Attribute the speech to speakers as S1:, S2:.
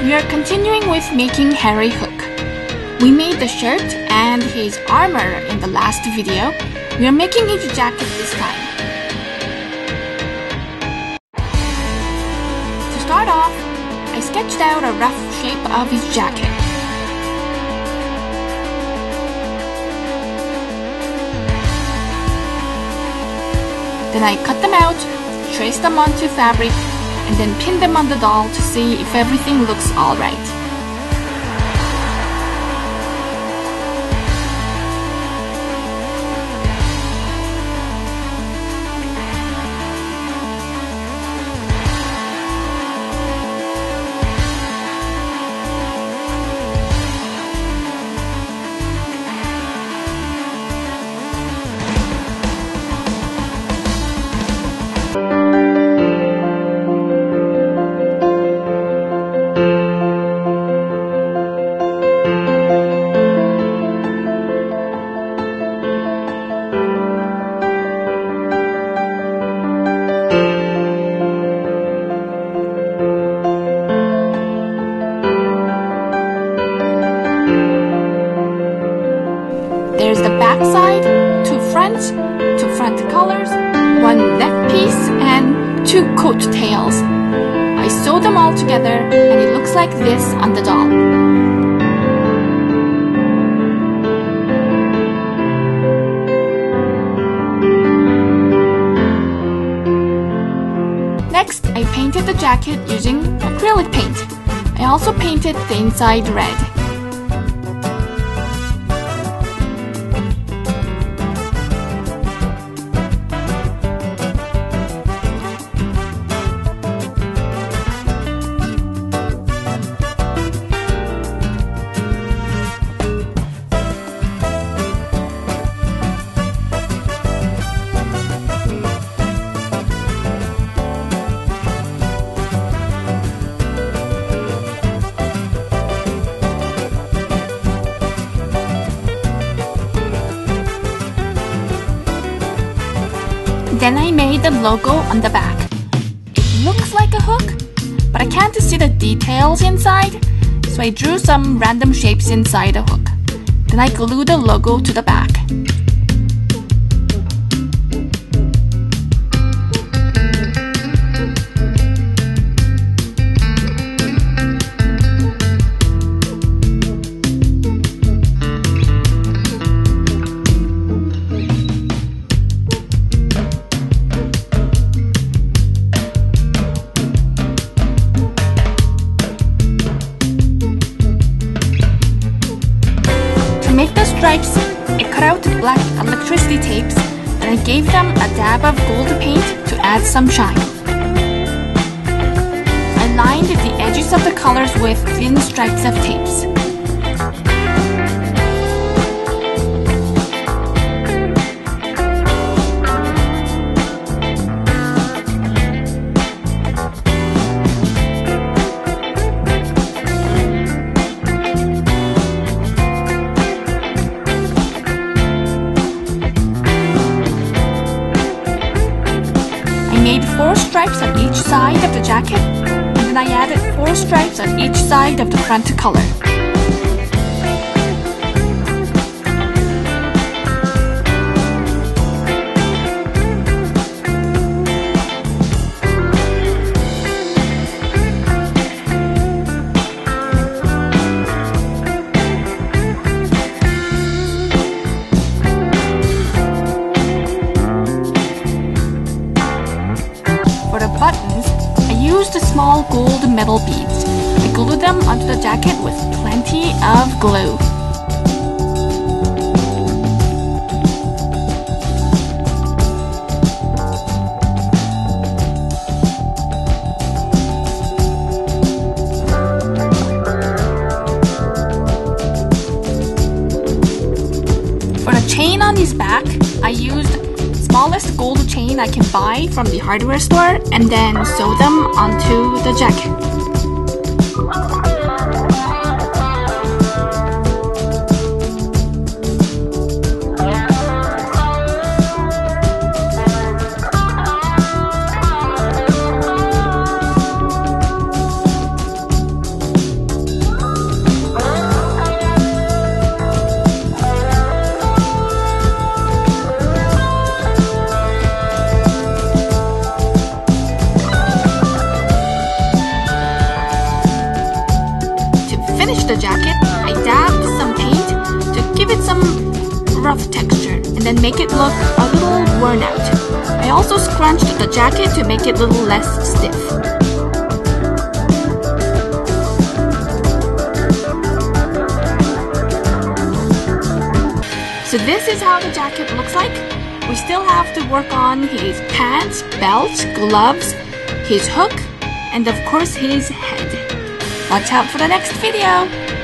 S1: We are continuing with making Harry Hook. We made the shirt and his armor in the last video. We are making his jacket this time. To start off, I sketched out a rough shape of his jacket. Then I cut them out, traced them onto fabric, and then pinned them on the doll to see if everything looks alright. There's the back side, two front colors, one neck piece, and two coat tails. I sewed them all together and it looks like this on the doll. Next, I painted the jacket using acrylic paint. I also painted the inside red. Then I made the logo on the back. It looks like a hook, but I can't see the details inside, so I drew some random shapes inside the hook. Then I glued the logo to the back. To make the stripes, I cut out black electricity tapes and I gave them a dab of gold paint to add some shine. I lined the edges of the colors with thin stripes of tapes. I made 4 stripes on each side of the jacket, and then I added 4 stripes on each side of the front color. For the buttons, I used small gold metal beads. I glued them onto the jacket with plenty of glue. For the chain on his back, I used smallest gold chain I can buy from the hardware store and then sew them onto the jacket. then make it look a little worn out. I also scrunched the jacket to make it a little less stiff. So this is how the jacket looks like. We still have to work on his pants, belt, gloves, his hook, and of course his head. Watch out for the next video!